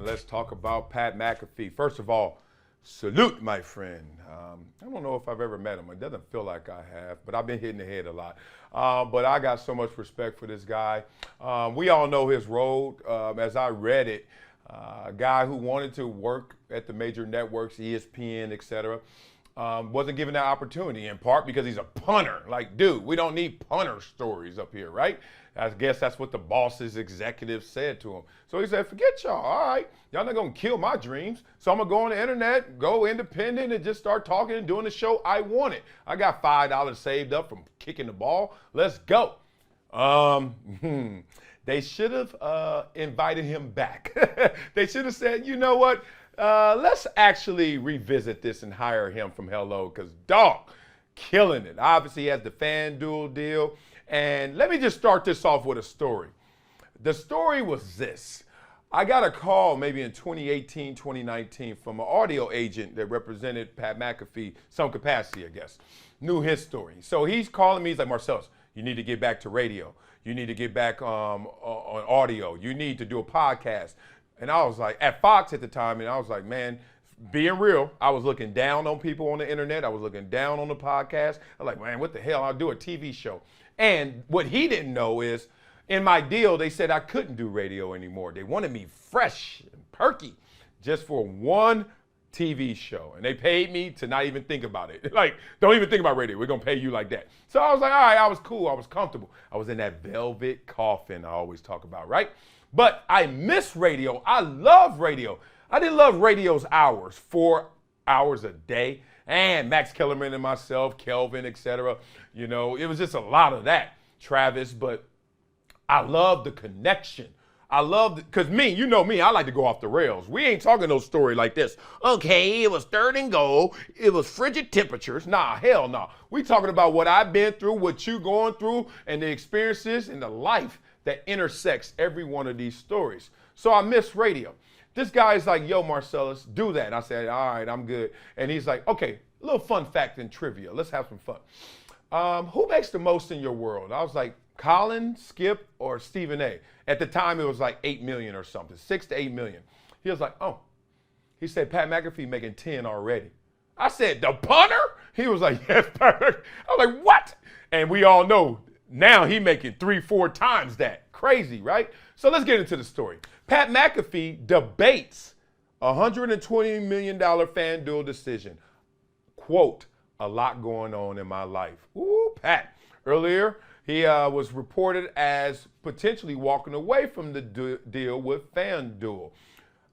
and let's talk about Pat McAfee. First of all, salute, my friend. I don't know if I've ever met him. It doesn't feel like I have, but I've been hitting the head a lot. But I got so much respect for this guy. We all know his road. As I read it, a guy who wanted to work at the major networks, ESPN, etc., wasn't given that opportunity, in part because he's a punter. Like, dude, we don't need punter stories up here, right? I guess that's what the boss's executives said to him. So he said, forget y'all, all right. Y'all not going to kill my dreams. So I'm going to go on the internet, go independent, and just start talking and doing the show I wanted. I got $5 saved up from kicking the ball. Let's go. They should have invited him back. They should have said, you know what? Let's actually revisit this and hire him from Hello, because dog, killing it. Obviously, he has the FanDuel deal. And let me just start this off with a story. The story was this. I got a call maybe in 2018, 2019 from an audio agent that represented Pat McAfee, some capacity, I guess. Knew his story. So he's calling me. He's like, Marcellus, you need to get back to radio. You need to get back on audio. You need to do a podcast. And I was like, at Fox at the time, and I was like, man, being real, I was looking down on people on the internet. I was looking down on the podcast. I was like, man, what the hell? I'll do a TV show. And what he didn't know is, in my deal, they said I couldn't do radio anymore. They wanted me fresh and perky just for one TV show. And they paid me to not even think about it. Like, don't even think about radio. We're going to pay you like that. So I was like, all right, I was cool. I was comfortable. I was in that velvet coffin I always talk about, right? But I miss radio. I love radio. I didn't love radio's hours, 4 hours a day. And Max Kellerman and myself, Kelvin, etc. You know, it was just a lot of that, Travis. But I love the connection. I love, because me, you know me, I like to go off the rails. We ain't talking no story like this. Okay, it was third and goal. It was frigid temperatures. Nah, hell no. We talking about what I've been through, what you going through, and the experiences and the life that intersects every one of these stories. So I miss radio. This guy's like, yo, Marcellus, do that. And I said, all right, I'm good. And he's like, okay, a little fun fact and trivia. Let's have some fun. Who makes the most in your world? I was like, Colin, Skip, or Stephen A. At the time, it was like 8 million or something, 6 to 8 million. He was like, oh. He said, Pat McAfee making 10 already. I said, the punter? He was like, yes, Pat. I was like, what? And we all know now he making 3-4 times that. Crazy, right? So let's get into the story. Pat McAfee debates $120 million FanDuel decision. Quote, a lot going on in my life. Ooh, Pat. Earlier, he was reported as potentially walking away from the deal with FanDuel.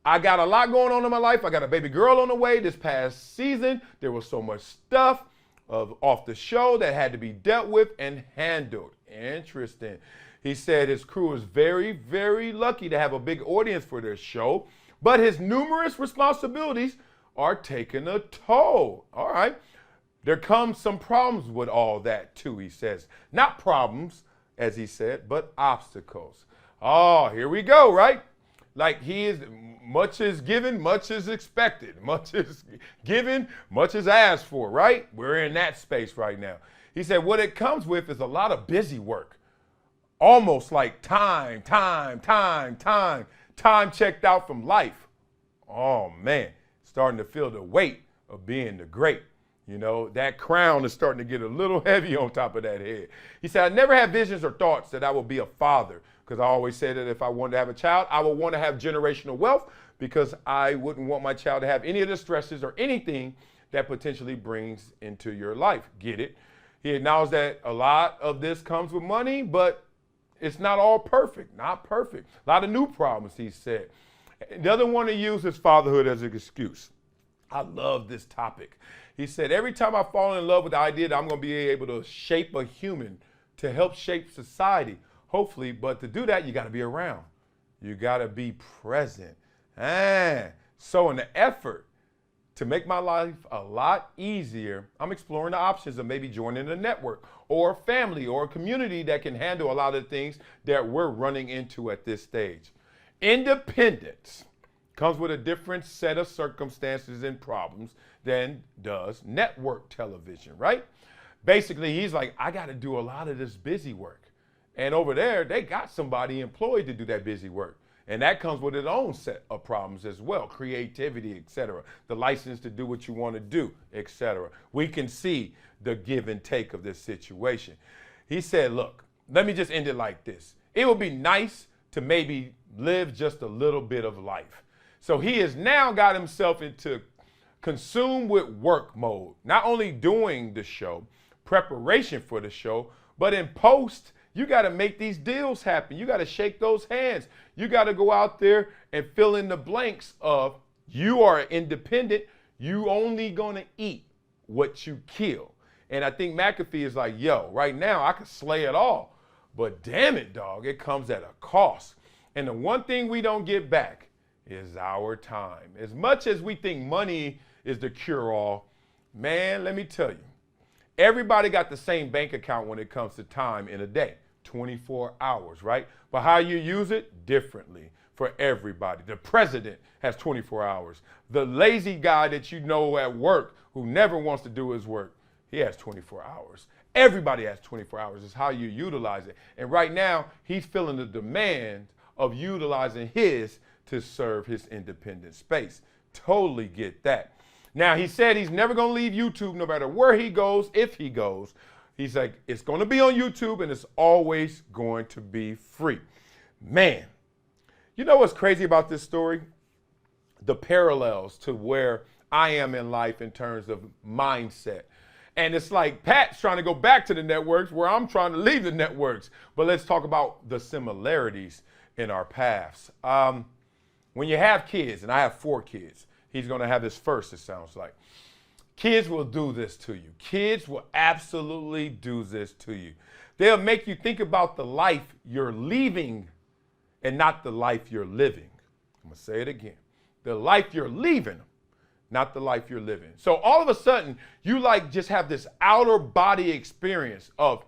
I got a lot going on in my life. I got a baby girl on the way this past season. There was so much stuff off the show that had to be dealt with and handled. Interesting. He said his crew is very, very lucky to have a big audience for their show, but his numerous responsibilities are taking a toll. All right. There comes some problems with all that too, he says. Not problems, as he said, but obstacles. Oh, here we go, right? Like he is, much is given, much is expected. Much is given, much is asked for, right? We're in that space right now. He said what it comes with is a lot of busy work. Almost like time checked out from life. Oh man, starting to feel the weight of being the great. You know, that crown is starting to get a little heavy on top of that head. He said, I never had visions or thoughts that I would be a father, because I always said that if I wanted to have a child, I would want to have generational wealth, because I wouldn't want my child to have any of the stresses or anything that potentially brings into your life. Get it? He acknowledged that a lot of this comes with money, but it's not all perfect. Not perfect. A lot of new problems, he said. He doesn't want to use his fatherhood as an excuse. I love this topic. He said, every time I fall in love with the idea that I'm going to be able to shape a human to help shape society, hopefully, but to do that, you got to be around. You got to be present. So in the effort to make my life a lot easier, I'm exploring the options of maybe joining a network or a family or a community that can handle a lot of the things that we're running into at this stage. Independence comes with a different set of circumstances and problems than does network television, right? Basically, he's like, I got to do a lot of this busy work. And over there, they got somebody employed to do that busy work. And that comes with its own set of problems as well, creativity, etc. The license to do what you want to do, etc. We can see the give and take of this situation. He said, look, let me just end it like this. It would be nice to maybe live just a little bit of life. So he has now got himself into consumed with work mode, not only doing the show, preparation for the show, but in post, you got to make these deals happen. You got to shake those hands. You got to go out there and fill in the blanks of you are independent. You only going to eat what you kill. And I think McAfee is like, yo, right now I can slay it all. But damn it, dog, it comes at a cost. And the one thing we don't get back is our time. As much as we think money is the cure-all, man, let me tell you, everybody got the same bank account when it comes to time in a day, 24 hours, right? But how you use it, differently for everybody. The president has 24 hours. The lazy guy that you know at work who never wants to do his work, he has 24 hours. Everybody has 24 hours. It's how you utilize it. And right now, he's feeling the demand of utilizing his to serve his independent space. Totally get that. Now, he said he's never going to leave YouTube no matter where he goes, if he goes. He's like, it's going to be on YouTube and it's always going to be free. Man, you know what's crazy about this story? The parallels to where I am in life in terms of mindset. And it's like Pat's trying to go back to the networks where I'm trying to leave the networks. But let's talk about the similarities in our paths. When you have kids, and I have 4 kids, he's going to have his first, it sounds like. Kids will do this to you. Kids will absolutely do this to you. They'll make you think about the life you're leaving and not the life you're living. I'm going to say it again. The life you're leaving, not the life you're living. So all of a sudden, you like just have this outer body experience of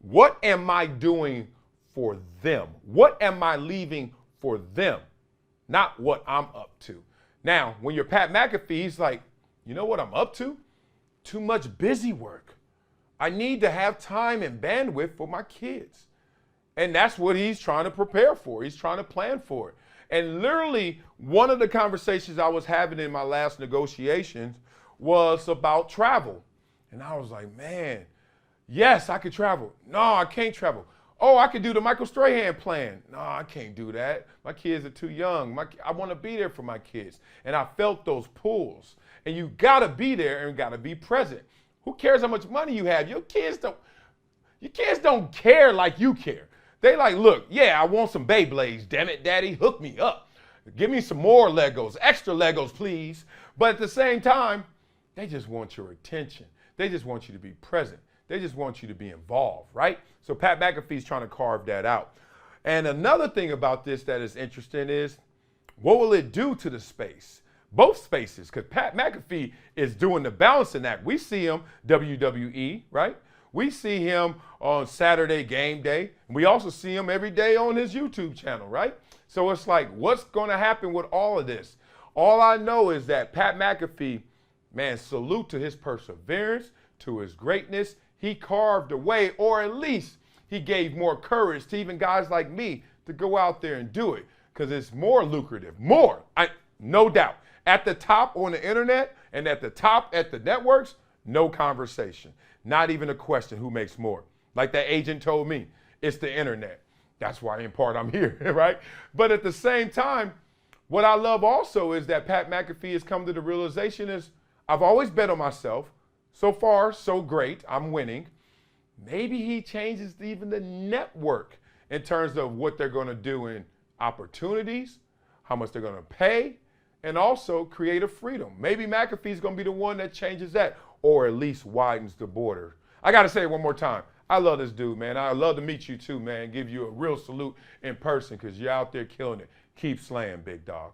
what am I doing for them? What am I leaving for them? Not what I'm up to. Now, when you're Pat McAfee, he's like, you know what I'm up to? Too much busy work. I need to have time and bandwidth for my kids. And that's what he's trying to prepare for. He's trying to plan for it. And literally, one of the conversations I was having in my last negotiations was about travel. And I was like, man, yes, I could travel. No, I can't travel. Oh, I could do the Michael Strahan plan. No, I can't do that. My kids are too young. I want to be there for my kids. And I felt those pulls. And you got to be there and got to be present. Who cares how much money you have? Your kids don't care like you care. They like, look, yeah, I want some Beyblades. Damn it, Daddy, hook me up. Give me some more Legos, extra Legos, please. But at the same time, they just want your attention. They just want you to be present. They just want you to be involved, right? So Pat McAfee's trying to carve that out. And another thing about this that is interesting is, what will it do to the space? Both spaces, because Pat McAfee is doing the balancing act. We see him WWE, right? We see him on Saturday game day. We also see him every day on his YouTube channel, right? So it's like, what's going to happen with all of this? All I know is that Pat McAfee, man, salute to his perseverance, to his greatness. He carved a way, or at least he gave more courage to even guys like me to go out there and do it, because it's more lucrative, no doubt. At the top on the internet and at the top at the networks, no conversation. Not even a question who makes more. Like that agent told me, it's the internet. That's why in part I'm here, right? But at the same time, what I love also is that Pat McAfee has come to the realization is, I've always bet on myself. So far, so great, I'm winning. Maybe he changes even the network in terms of what they're going to do in opportunities, how much they're going to pay, and also creative freedom. Maybe McAfee's going to be the one that changes that, or at least widens the border. I got to say it one more time. I love this dude, man. I love to meet you too, man. Give you a real salute in person because you're out there killing it. Keep slaying, big dog.